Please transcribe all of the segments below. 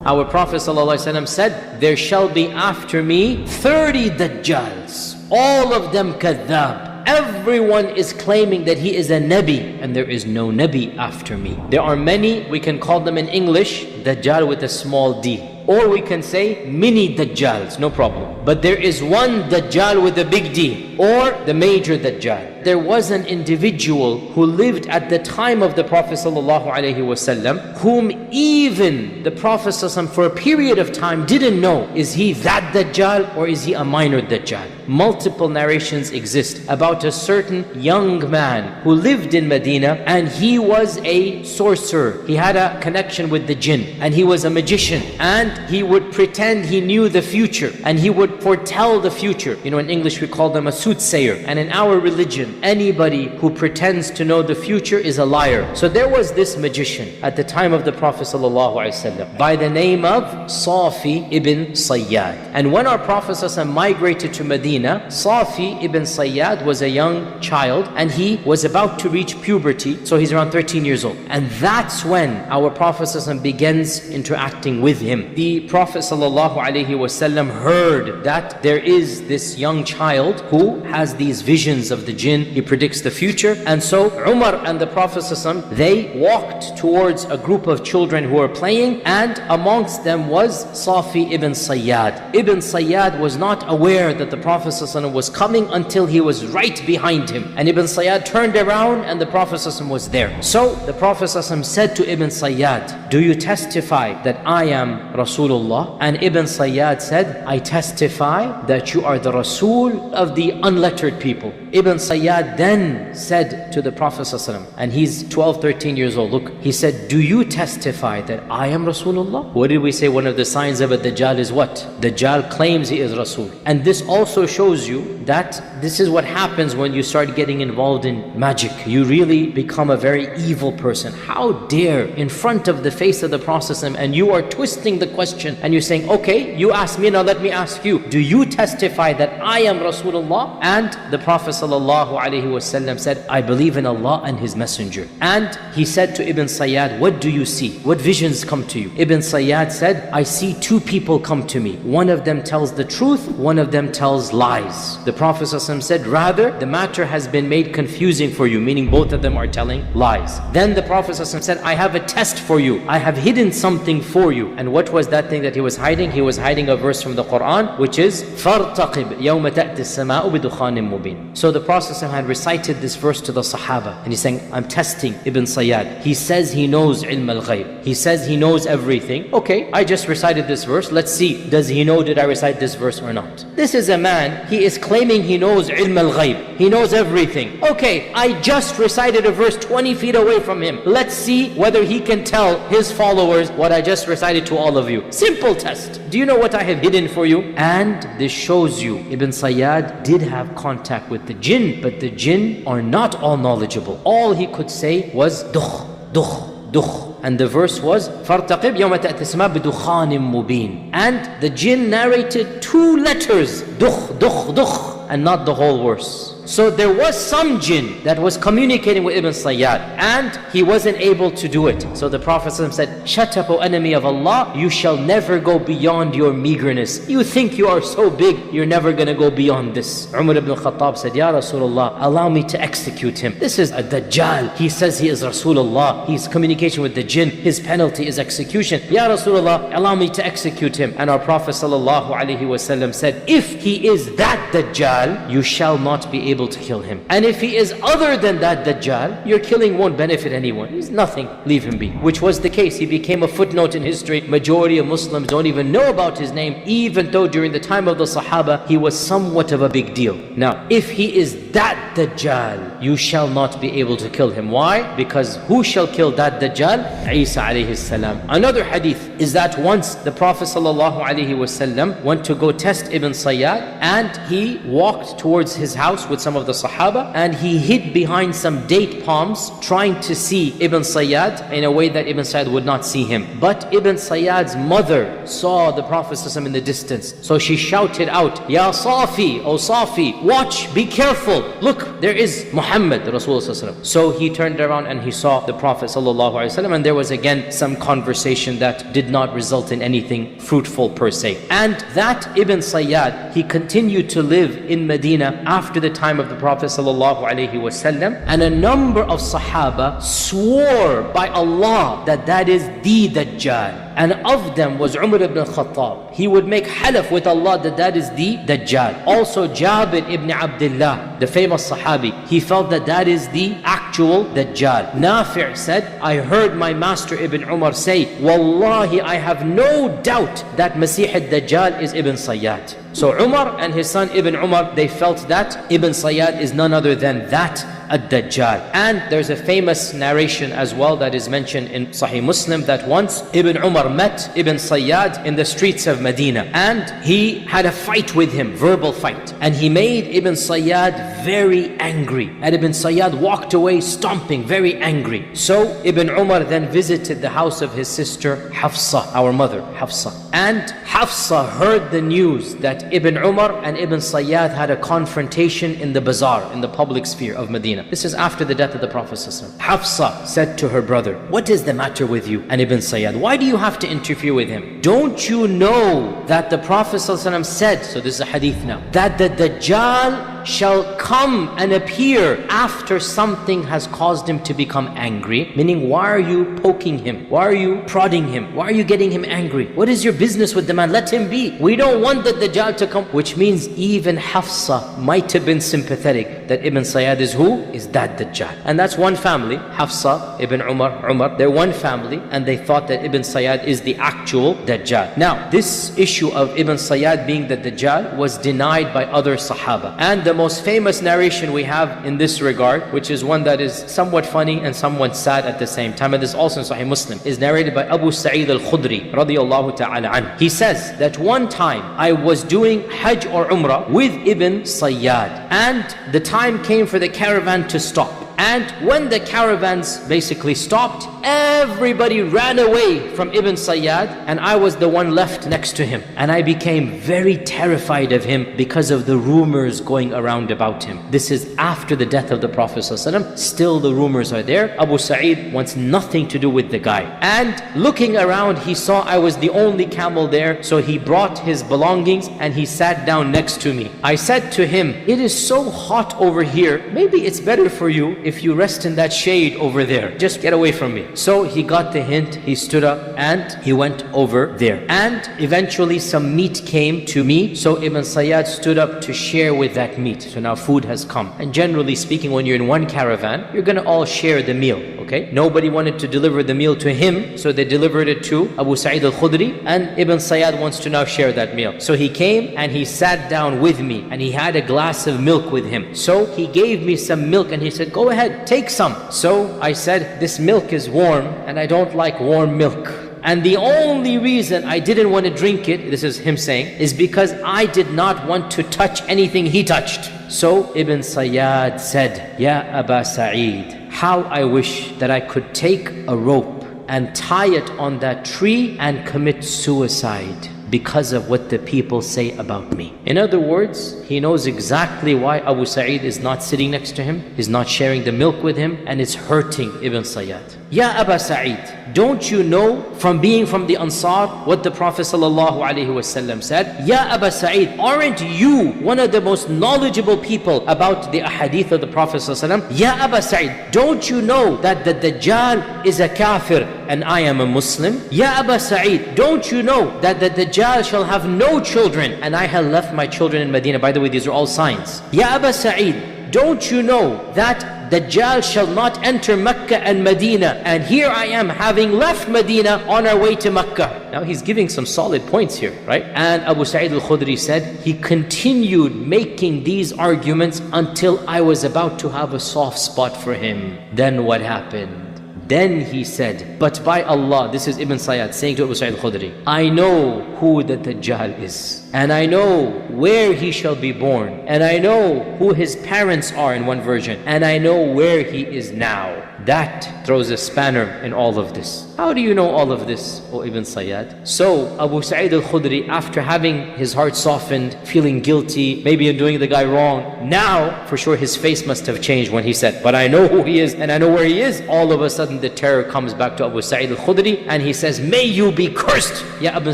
Our Prophet ﷺ said, there shall be after me 30 Dajjals, all of them kadhab. Everyone is claiming that he is a Nabi, and there is no Nabi after me. There are many, we can call them in English, Dajjal with a small d. Or we can say mini Dajjals, no problem. But there is one Dajjal with a big D, or the major Dajjal. There was an individual who lived at the time of the Prophet ﷺ, whom even the Prophet ﷺ for a period of time didn't know, is he that Dajjal or is he a minor Dajjal? Multiple narrations exist about a certain young man who lived in Medina, and he was a sorcerer. He had a connection with the jinn, and he was a magician, and he would pretend he knew the future, and he would foretell the future. You know, in English we call them a soothsayer, and in our religion, anybody who pretends to know the future is a liar. So there was this magician at the time of the Prophet ﷺ by the name of Safi ibn Sayyad. And when our Prophet ﷺ migrated to Medina, Safi ibn Sayyad was a young child, and he was about to reach puberty, so he's around 13 years old. And that's when our Prophet ﷺ begins interacting with him. The Prophet ﷺ heard that there is this young child who has these visions of the jinn. He predicts the future. And so Umar and the Prophet ﷺ, they walked towards a group of children who were playing, and amongst them was Safi ibn Sayyad. Ibn Sayyad was not aware that the Prophet ﷺ was coming until he was right behind him. And Ibn Sayyad turned around and the Prophet ﷺ was there. So the Prophet ﷺ said to Ibn Sayyad, do you testify that I am Rasulullah? And Ibn Sayyad said, I testify that you are the Rasul of the unlettered people. Ibn Sayyad then said to the Prophet ﷺ, and he's 12, 13 years old, look, he said, do you testify that I am Rasulullah? What did we say? One of the signs of a Dajjal is what? Dajjal claims he is Rasul. And this also shows you that this is what happens when you start getting involved in magic. You really become a very evil person. How dare, in front of the face of the Prophet ﷺ, and you are twisting the question and you're saying, okay, you ask me, now let me ask you, do you testify that I am Rasulullah? And the Prophet ﷺ said, I believe in Allah and His Messenger. And he said to Ibn Sayyad, what do you see? What visions come to you? Ibn Sayyad said, I see two people come to me. One of them tells the truth, one of them tells lies. The Prophet ﷺ said, rather, the matter has been made confusing for you, meaning both of them are telling lies. Then the Prophet ﷺ said, I have a test for you. I have hidden something for you. And what was that thing that he was hiding? He was hiding a verse from the Quran, which is فَارْتَقِبْ يَوْمَ تَأْتِ السَّمَاءُ بِدُخَانٍ مُبِينٍ. So the Prophet ﷺ had recited this verse to the Sahaba, and he's saying, I'm testing Ibn Sayyad. He says he knows ilm al-ghayb. He says he knows everything. Okay, I just recited this verse. Let's see, does he know did I recite this verse or not? This is a man, he is claiming he knows ilm al-ghayb. He knows everything. Okay, I just recited a verse 20 feet away from him. Let's see whether he can tell his followers what I just recited to all of you. Simple test. Do you know what I have hidden for you? And this shows you, Ibn Sayyad did have contact with the jinn, but the jinn are not all knowledgeable. All he could say was dukh, dukh, dukh. And the verse was فَارْتَقِبْ يَوْمَ تَأْتِ السَّمَاءُ بِدُخَانٍ مُبِينٍ. And the jinn narrated 2 letters, dukh, dukh, dukh, and not the whole verse. So there was some jinn that was communicating with Ibn Sayyad, and he wasn't able to do it. So the Prophet said, shut up, O enemy of Allah, you shall never go beyond your meagerness. You think you are so big, you're never going to go beyond this. Umar ibn Khattab said, Ya Rasulullah, allow me to execute him. This is a Dajjal. He says he is Rasulullah. He's communication with the jinn. His penalty is execution. Ya Rasulullah, allow me to execute him. And our Prophet ﷺ said, if he is that Dajjal, you shall not be able to kill him. And if he is other than that Dajjal, your killing won't benefit anyone. He's nothing. Leave him be. Which was the case. He became a footnote in history. Majority of Muslims don't even know about his name, even though during the time of the Sahaba, he was somewhat of a big deal. Now, if he is that Dajjal, you shall not be able to kill him. Why? Because who shall kill that Dajjal? Isa alayhi salam. Another hadith is that once the Prophet ﷺ went to go test Ibn Sayyad, and he walked towards his house with some of the Sahaba, and he hid behind some date palms trying to see Ibn Sayyad in a way that Ibn Sayyad would not see him. But Ibn Sayyad's mother saw the Prophet ﷺ in the distance, so she shouted out, Ya Safi, O Safi, watch, be careful, look, there is Muhammad, the Rasulullah ﷺ. So he turned around and he saw the Prophet ﷺ, and there was again some conversation that did not result in anything fruitful per se. And that Ibn Sayyad, he continued to live in Medina after the time of the Prophet ﷺ, and a number of Sahaba swore by Allah that that is the Dajjal. And of them was Umar ibn al-Khattab. He would make halaf with Allah that that is the Dajjal. Also Jabir ibn Abdullah, the famous Sahabi, he felt that that is the actual Dajjal. Nafi' said, I heard my master Ibn Umar say, Wallahi, I have no doubt that Masih al-Dajjal is Ibn Sayyad. So Umar and his son Ibn Umar, they felt that Ibn Sayyad is none other than that Ad-Dajjal. And there's a famous narration as well that is mentioned in Sahih Muslim that once Ibn Umar met Ibn Sayyad in the streets of Medina, and he had a fight with him, verbal fight, and he made Ibn Sayyad very angry, and Ibn Sayyad walked away stomping, very angry. So Ibn Umar then visited the house of his sister Hafsa, our mother Hafsa, and Hafsa heard the news that Ibn Umar and Ibn Sayyad had a confrontation in the bazaar, in the public sphere of Medina. This is after the death of the Prophet ﷺ. Hafsa said to her brother, what is the matter with you and Ibn Sayyad? Why do you have to interfere with him? Don't you know that the Prophet ﷺ said, so this is a hadith now, that the Dajjal shall come and appear after something has caused him to become angry? Meaning, why are you poking him? Why are you prodding him? Why are you getting him angry? What is your business with the man? Let him be. We don't want the Dajjal to come. Which means even Hafsa might have been sympathetic that Ibn Sayyad is who? Is that Dajjal. And that's one family, Hafsa, Ibn Umar, they're one family, and they thought that Ibn Sayyad is the actual Dajjal. Now, this issue of Ibn Sayyad being the Dajjal was denied by other Sahaba. And the most famous narration we have in this regard, which is one that is somewhat funny and somewhat sad at the same time, and this also in Sahih Muslim, is narrated by Abu Sa'id al-Khudri radiyallahu ta'ala anhu. He says that one time I was doing Hajj or Umrah with Ibn Sayyad, and the time came for the caravan to stop. And when the caravans basically stopped, everybody ran away from Ibn Sayyad, and I was the one left next to him. And I became very terrified of him because of the rumors going around about him. This is after the death of the Prophet ﷺ. Still the rumors are there. Abu Sa'id wants nothing to do with the guy. And looking around, he saw I was the only camel there, so he brought his belongings and he sat down next to me. I said to him, it is so hot over here, maybe it's better for you if you rest in that shade over there. Just get away from me. So he got the hint, he stood up and he went over there. And eventually some meat came to me, so Ibn Sayyad stood up to share with that meat. So now food has come. And generally speaking, when you're in one caravan, you're gonna all share the meal, okay? Nobody wanted to deliver the meal to him, so they delivered it to Abu Sa'id al-Khudri, and Ibn Sayyad wants to now share that meal. So he came and he sat down with me, and he had a glass of milk with him. So he gave me some milk and he said, go ahead, take some. So I said, this milk is warm and I don't like warm milk. And the only reason I didn't want to drink it, this is him saying, is because I did not want to touch anything he touched. So Ibn Sayyad said, Ya Aba Sa'id, how I wish that I could take a rope and tie it on that tree and commit suicide because of what the people say about me. In other words, he knows exactly why Abu Sa'id is not sitting next to him, is not sharing the milk with him, and it's hurting Ibn Sayyad. Ya Aba Sa'id, don't you know from being from the Ansar what the Prophet ﷺ said? Ya Aba Sa'id, aren't you one of the most knowledgeable people about the ahadith of the Prophet ﷺ? Ya Aba Sa'id, don't you know that the Dajjal is a kafir and I am a Muslim? Ya Aba Sa'id, don't you know that the Dajjal shall have no children and I have left my children in Medina? By the way, these are all signs. Ya Aba Sa'id, don't you know that Dajjal shall not enter Mecca and Medina, and here I am having left Medina on our way to Mecca? Now he's giving some solid points here, right? And Abu Sa'id al-Khudri said, he continued making these arguments until I was about to have a soft spot for him. Then what happened? Then he said, but by Allah, this is Ibn Sayyad saying to Abu Sa'id al-Khudri, I know who the Dajjal is. and I know where he shall be born, and I know who his parents are in one version, and I know where he is now. That throws a spanner in all of this. How do you know all of this, O Ibn Sayyad? So Abu Sa'id al-Khudri, after having his heart softened, feeling guilty, maybe in doing the guy wrong, now for sure his face must have changed when he said, but I know who he is and I know where he is. All of a sudden the terror comes back to Abu Sa'id al-Khudri, and he says, may you be cursed, Ya Ibn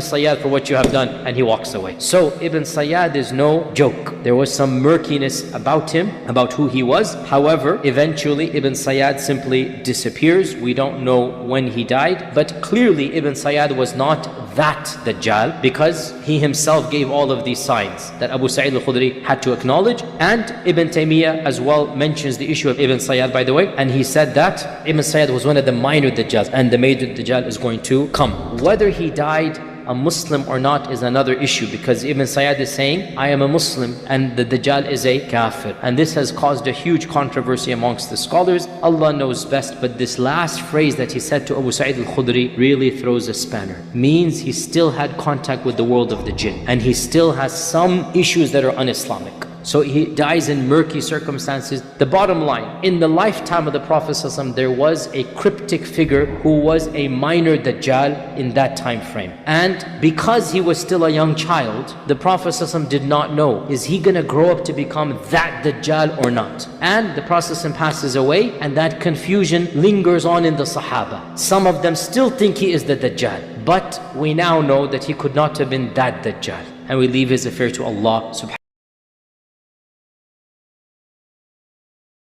Sayyad, for what you have done. And he walks away. So Ibn Sayyad is no joke. There was some murkiness about him, about who he was. However, eventually Ibn Sayyad simply disappears. We don't know when he died, but clearly Ibn Sayyad was not that Dajjal, because he himself gave all of these signs that Abu Sa'id al-Khudri had to acknowledge. And Ibn Taymiyyah as well mentions the issue of Ibn Sayyad, by the way, and he said that Ibn Sayyad was one of the minor Dajjals, and the major Dajjal is going to come. Whether he died a Muslim or not is another issue, because Ibn Sayyad is saying, I am a Muslim and the Dajjal is a kafir. And this has caused a huge controversy amongst the scholars. Allah knows best, but this last phrase that he said to Abu Sa'id al-Khudri really throws a spanner. Means he still had contact with the world of the jinn, and he still has some issues that are un-Islamic. So he dies in murky circumstances. The bottom line, in the lifetime of the Prophet ﷺ, there was a cryptic figure who was a minor Dajjal in that time frame. And because he was still a young child, the Prophet ﷺ did not know, is he going to grow up to become that Dajjal or not? And the Prophet ﷺ passes away, and that confusion lingers on in the Sahaba. Some of them still think he is the Dajjal, but we now know that he could not have been that Dajjal. And we leave his affair to Allah subhanahu wa ta'ala.